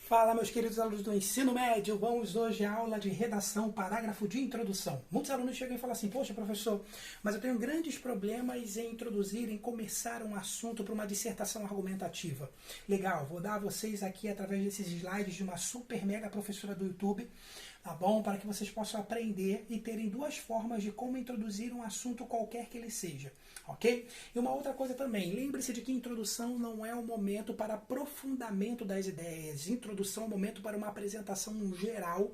Fala, meus queridos alunos do ensino médio, vamos hoje à aula de redação, parágrafo de introdução. Muitos alunos chegam e falam assim, poxa professor, mas eu tenho grandes problemas em introduzir, em começar um assunto para uma dissertação argumentativa. Legal, vou dar a vocês aqui através desses slides de uma super mega professora do YouTube, tá bom? Para que vocês possam aprender e terem duas formas de como introduzir um assunto qualquer que ele seja, ok? E uma outra coisa também, lembre-se de que introdução não é um momento para aprofundamento das ideias, introdução é um momento para uma apresentação geral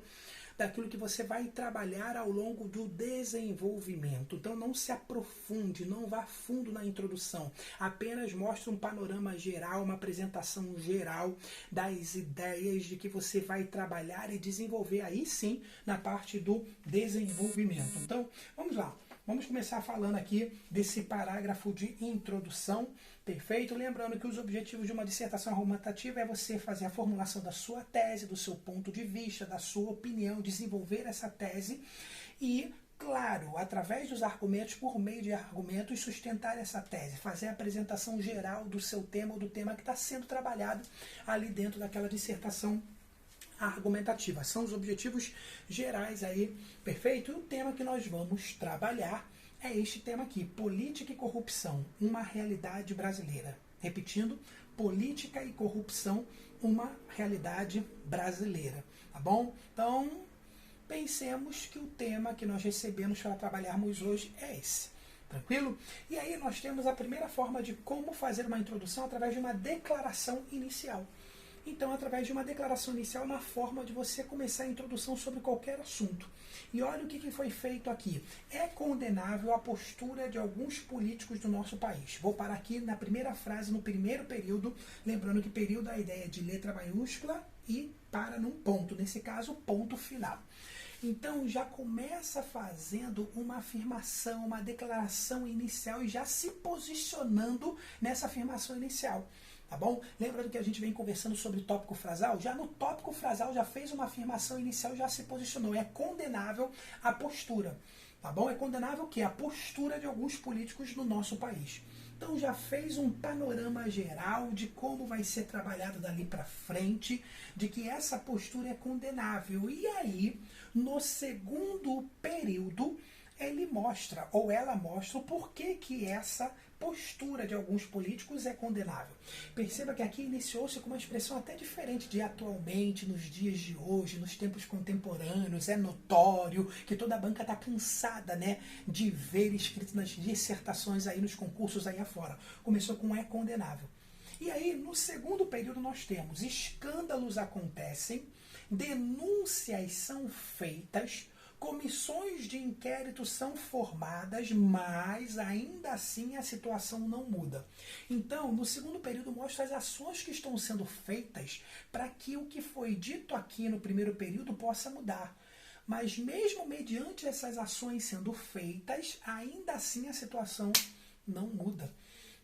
daquilo que você vai trabalhar ao longo do desenvolvimento. Então não se aprofunde, não vá fundo na introdução, apenas mostre um panorama geral, uma apresentação geral das ideias de que você vai trabalhar e desenvolver aí sim na parte do desenvolvimento. Então vamos lá. Vamos começar falando aqui desse parágrafo de introdução, perfeito? Lembrando que os objetivos de uma dissertação argumentativa é você fazer a formulação da sua tese, do seu ponto de vista, da sua opinião, desenvolver essa tese e, claro, através dos argumentos, por meio de argumentos, sustentar essa tese, fazer a apresentação geral do seu tema ou do tema que está sendo trabalhado ali dentro daquela dissertação argumentativa. São os objetivos gerais aí, perfeito? E o tema que nós vamos trabalhar é este tema aqui, política e corrupção, uma realidade brasileira. Repetindo, política e corrupção, uma realidade brasileira, tá bom? Então, pensemos que o tema que nós recebemos para trabalharmos hoje é esse. Tranquilo? E aí nós temos a primeira forma de como fazer uma introdução através de uma declaração inicial. Então, através de uma declaração inicial, é uma forma de você começar a introdução sobre qualquer assunto. E olha o que foi feito aqui. É condenável a postura de alguns políticos do nosso país. Vou parar aqui na primeira frase, no primeiro período, lembrando que período é a ideia de letra maiúscula e para num ponto, nesse caso, ponto final. Então, já começa fazendo uma afirmação, uma declaração inicial e já se posicionando nessa afirmação inicial. Tá bom? Lembrando que a gente vem conversando sobre tópico frasal? Já no tópico frasal já fez uma afirmação inicial e já se posicionou. É condenável a postura. Tá bom? É condenável o quê? A postura de alguns políticos no nosso país. Então já fez um panorama geral de como vai ser trabalhado dali para frente, de que essa postura é condenável. E aí, no segundo período, ele mostra, ou ela mostra, o porquê que essa postura de alguns políticos é condenável. Perceba que aqui iniciou-se com uma expressão até diferente de atualmente, nos dias de hoje, nos tempos contemporâneos. É notório que toda a banca está cansada, né, de ver escrito nas dissertações aí nos concursos aí afora. Começou com é condenável. E aí, no segundo período, nós temos escândalos acontecem, denúncias são feitas, comissões de inquérito são formadas, mas ainda assim a situação não muda. Então, no segundo período, mostra as ações que estão sendo feitas para que o que foi dito aqui no primeiro período possa mudar. Mas mesmo mediante essas ações sendo feitas, ainda assim a situação não muda.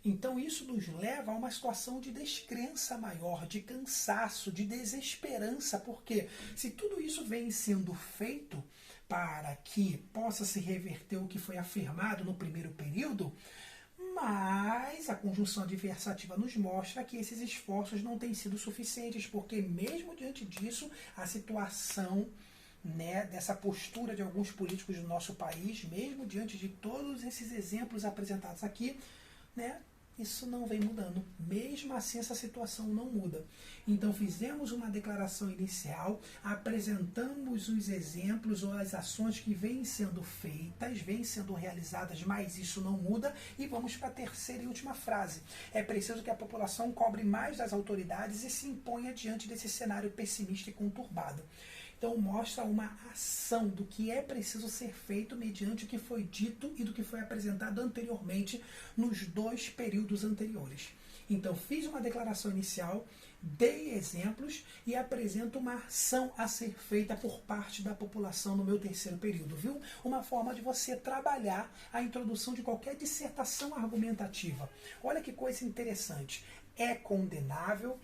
Então isso nos leva a uma situação de descrença maior, de cansaço, de desesperança, porque se tudo isso vem sendo feito para que possa se reverter o que foi afirmado no primeiro período, mas a conjunção adversativa nos mostra que esses esforços não têm sido suficientes, porque mesmo diante disso, a situação, né, dessa postura de alguns políticos do nosso país, mesmo diante de todos esses exemplos apresentados aqui, né, isso não vem mudando. Mesmo assim, essa situação não muda. Então, fizemos uma declaração inicial, apresentamos os exemplos ou as ações que vêm sendo feitas, vêm sendo realizadas, mas isso não muda. E vamos para a terceira e última frase. É preciso que a população cobre mais das autoridades e se imponha diante desse cenário pessimista e conturbado. Então, mostra uma ação do que é preciso ser feito mediante o que foi dito e do que foi apresentado anteriormente nos dois períodos anteriores. Então, fiz uma declaração inicial, dei exemplos e apresento uma ação a ser feita por parte da população no meu terceiro período, viu? Uma forma de você trabalhar a introdução de qualquer dissertação argumentativa. Olha que coisa interessante. É condenável,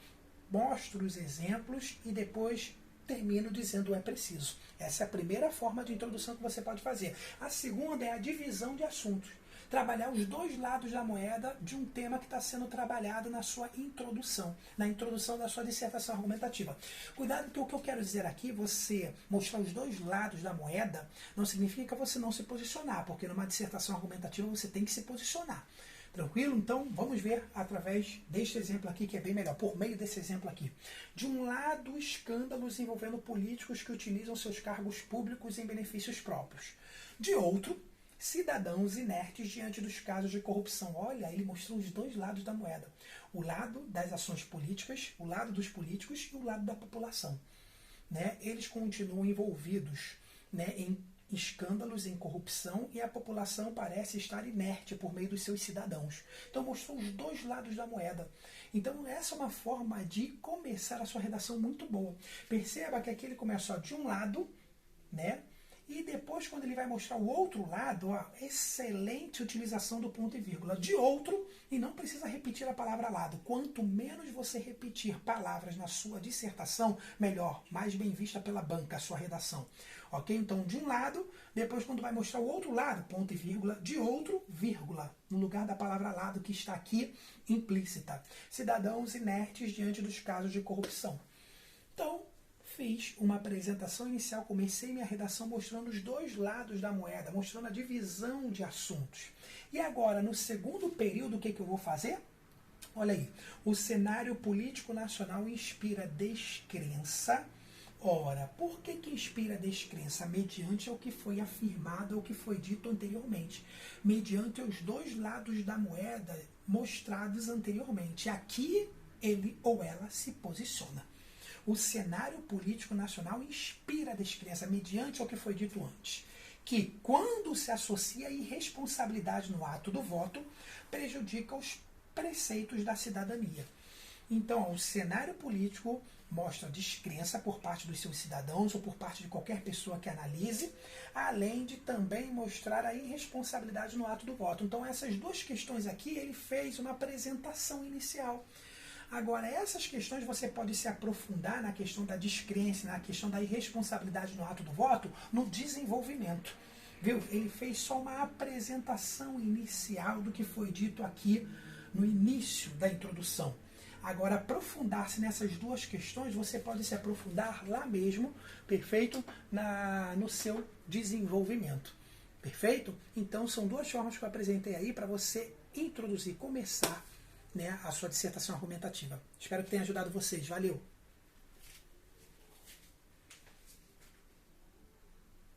mostro os exemplos e depois termino dizendo é preciso. Essa é a primeira forma de introdução que você pode fazer. A segunda é a divisão de assuntos. trabalhar os dois lados da moeda de um tema que está sendo trabalhado na sua introdução, na introdução da sua dissertação argumentativa. Cuidado que o que eu quero dizer aqui, você mostrar os dois lados da moeda, não significa você não se posicionar, porque numa dissertação argumentativa você tem que se posicionar. Tranquilo? Então, vamos ver através deste exemplo aqui, que é bem melhor, por meio desse exemplo aqui. De um lado, escândalos envolvendo políticos que utilizam seus cargos públicos em benefícios próprios. De outro, cidadãos inertes diante dos casos de corrupção. Olha, ele mostrou os dois lados da moeda. O lado das ações políticas, o lado dos políticos e o lado da população. Né? Eles continuam envolvidos, né, em escândalos, em corrupção, e a população parece estar inerte por meio dos seus cidadãos. Então mostrou os dois lados da moeda. Então essa é uma forma de começar a sua redação muito boa. Perceba que aqui ele começa de um lado, né? E depois, quando ele vai mostrar o outro lado, ó, excelente utilização do ponto e vírgula. De outro, e não precisa repetir a palavra lado. Quanto menos você repetir palavras na sua dissertação, melhor, mais bem vista pela banca a sua redação. Ok? Então, de um lado, depois quando vai mostrar o outro lado, ponto e vírgula, de outro, vírgula, no lugar da palavra lado que está aqui implícita. Cidadãos inertes diante dos casos de corrupção. Então, fiz uma apresentação inicial, comecei minha redação mostrando os dois lados da moeda, mostrando a divisão de assuntos. E agora, no segundo período, o que eu vou fazer? Olha aí, o cenário político nacional inspira descrença. Ora, por que inspira descrença? Mediante o que foi afirmado, o que foi dito anteriormente. Mediante os dois lados da moeda mostrados anteriormente. Aqui, ele ou ela se posiciona. O cenário político nacional inspira a descrença mediante o que foi dito antes, que quando se associa a irresponsabilidade no ato do voto, prejudica os preceitos da cidadania. Então, o cenário político mostra descrença por parte dos seus cidadãos ou por parte de qualquer pessoa que analise, além de também mostrar a irresponsabilidade no ato do voto. Então, essas duas questões aqui, ele fez uma apresentação inicial. Agora, essas questões você pode se aprofundar na questão da descrença, na questão da irresponsabilidade no ato do voto, no desenvolvimento. Viu? Ele fez só uma apresentação inicial do que foi dito aqui no início da introdução. Agora, aprofundar-se nessas duas questões, você pode se aprofundar lá mesmo, perfeito? No seu desenvolvimento. Perfeito? Então, são duas formas que eu apresentei aí para você introduzir, começar, né, a sua dissertação argumentativa. Espero que tenha ajudado vocês. Valeu!